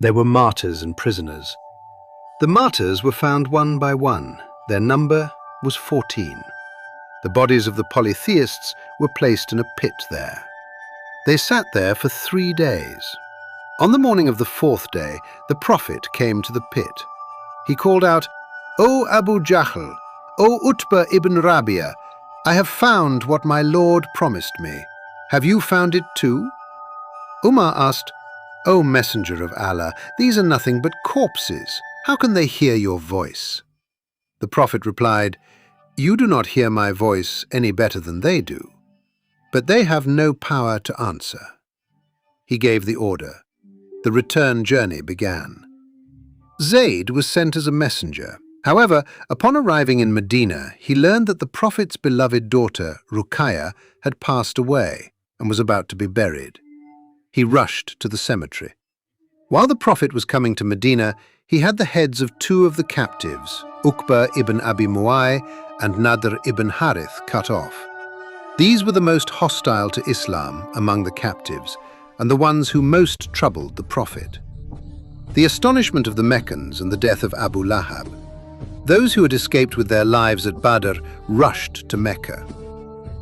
There were martyrs and prisoners. The martyrs were found one by one. Their number was 14. The bodies of the polytheists were placed in a pit there. They sat there for 3 days. On the morning of the 4th day, the prophet came to the pit. He called out, "O Abu Jahl, O Utbah ibn Rabia, I have found what my Lord promised me. Have you found it too?" Umar asked, "O Messenger of Allah, these are nothing but corpses. How can they hear your voice?" The prophet replied, "You do not hear my voice any better than they do, but they have no power to answer." He gave the order. The return journey began. Zayd was sent as a messenger. However, upon arriving in Medina, he learned that the Prophet's beloved daughter, Ruqayya, had passed away and was about to be buried. He rushed to the cemetery. While the Prophet was coming to Medina, he had the heads of 2 of the captives, Uqbah ibn Abi Mu'ay and Nadr ibn Harith, cut off. These were the most hostile to Islam among the captives, and the ones who most troubled the Prophet. The astonishment of the Meccans and the death of Abu Lahab. Those who had escaped with their lives at Badr rushed to Mecca.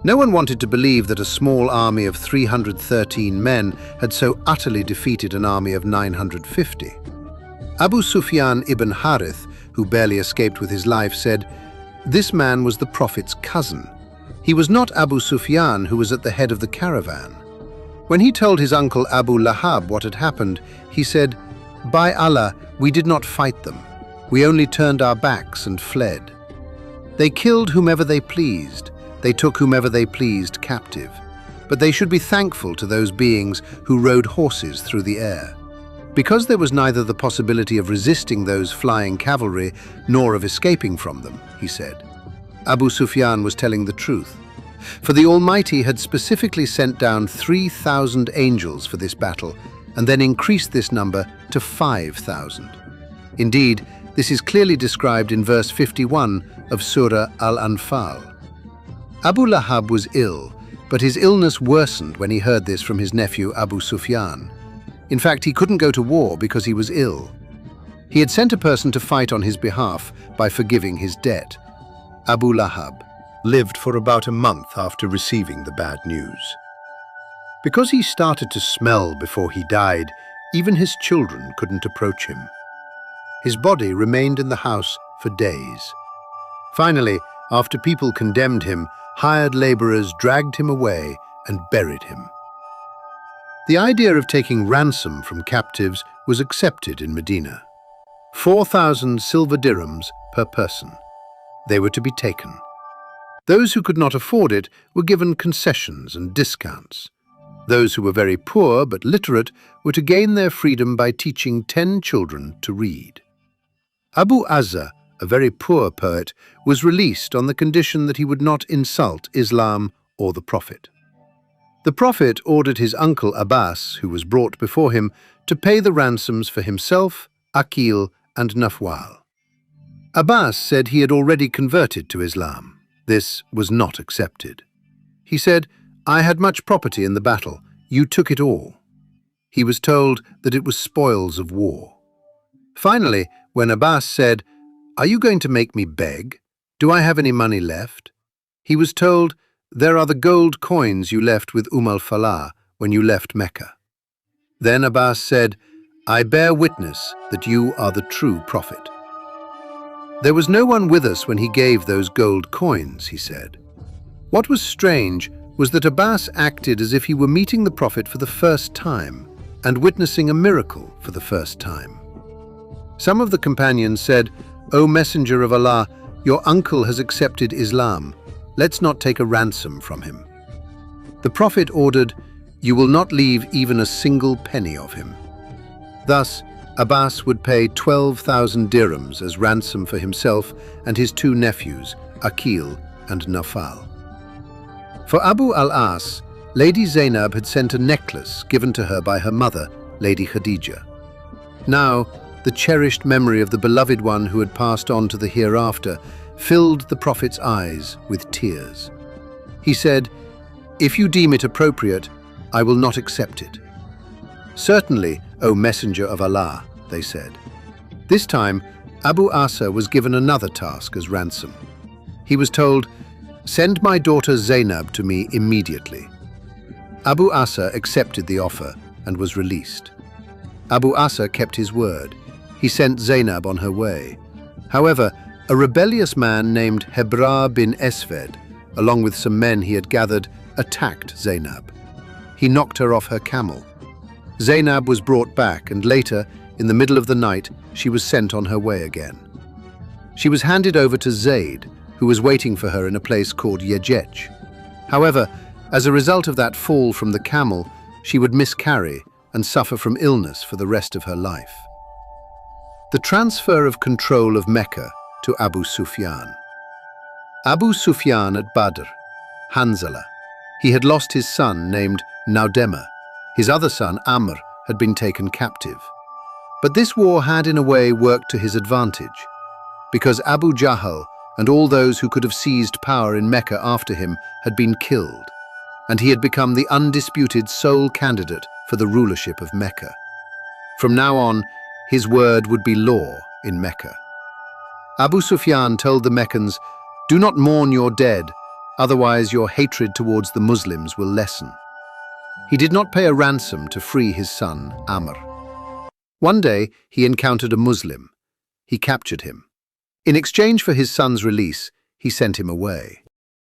No one wanted to believe that a small army of 313 men had so utterly defeated an army of 950. Abu Sufyan ibn Harith, who barely escaped with his life, said, "This man was the Prophet's cousin. He was not Abu Sufyan who was at the head of the caravan." When he told his uncle Abu Lahab what had happened, he said, "By Allah, we did not fight them. We only turned our backs and fled. They killed whomever they pleased. They took whomever they pleased captive. But they should be thankful to those beings who rode horses through the air. Because there was neither the possibility of resisting those flying cavalry nor of escaping from them," he said. Abu Sufyan was telling the truth. For the Almighty had specifically sent down 3,000 angels for this battle, and then increased this number to 5,000. Indeed, this is clearly described in verse 51 of Surah Al-Anfal. Abu Lahab was ill, but his illness worsened when he heard this from his nephew Abu Sufyan. In fact, he couldn't go to war because he was ill. He had sent a person to fight on his behalf by forgiving his debt. Abu Lahab lived for about a month after receiving the bad news. Because he started to smell before he died, even his children couldn't approach him. His body remained in the house for days. Finally, after people condemned him, hired laborers dragged him away and buried him. The idea of taking ransom from captives was accepted in Medina. 4,000 silver dirhams per person. They were to be taken. Those who could not afford it were given concessions and discounts. Those who were very poor but literate were to gain their freedom by teaching 10 children to read. Abu Azza, a very poor poet, was released on the condition that he would not insult Islam or the Prophet. The Prophet ordered his uncle Abbas, who was brought before him, to pay the ransoms for himself, Aqil, and Nafwal. Abbas said he had already converted to Islam. This was not accepted. He said, "I had much property in the battle. You took it all." He was told that it was spoils of war. Finally, when Abbas said, "Are you going to make me beg? Do I have any money left?" he was told, "There are the gold coins you left with al-Falah when you left Mecca." Then Abbas said, "I bear witness that you are the true prophet." There was no one with us when he gave those gold coins, he said. What was strange was that Abbas acted as if he were meeting the Prophet for the first time and witnessing a miracle for the first time. Some of the companions said, "O Messenger of Allah, your uncle has accepted Islam. Let's not take a ransom from him." The Prophet ordered, "You will not leave even a single penny of him." Thus, Abbas would pay 12,000 dirhams as ransom for himself and his 2 nephews, Aqil and Nafal. For Abu al-As, Lady Zainab had sent a necklace given to her by her mother, Lady Khadija. Now, the cherished memory of the beloved one who had passed on to the hereafter filled the Prophet's eyes with tears. He said, "If you deem it appropriate, I will not accept it." Certainly, "O Messenger of Allah," they said. This time, Abu Asa was given another task as ransom. He was told, "Send my daughter Zainab to me immediately." Abu Asa accepted the offer and was released. Abu Asa kept his word. He sent Zainab on her way. However, a rebellious man named Hebra bin Esved, along with some men he had gathered, attacked Zainab. He knocked her off her camel. Zainab was brought back, and later, in the middle of the night, she was sent on her way again. She was handed over to Zayd, who was waiting for her in a place called Yejech. However, as a result of that fall from the camel, she would miscarry and suffer from illness for the rest of her life. The transfer of control of Mecca to Abu Sufyan. Abu Sufyan at Badr, Hanzala. He had lost his son named Naudema. His other son, Amr, had been taken captive. But this war had in a way worked to his advantage, because Abu Jahl and all those who could have seized power in Mecca after him had been killed, and he had become the undisputed sole candidate for the rulership of Mecca. From now on, his word would be law in Mecca. Abu Sufyan told the Meccans, "Do not mourn your dead, otherwise your hatred towards the Muslims will lessen." He did not pay a ransom to free his son, Amr. One day, he encountered a Muslim. He captured him. In exchange for his son's release, he sent him away.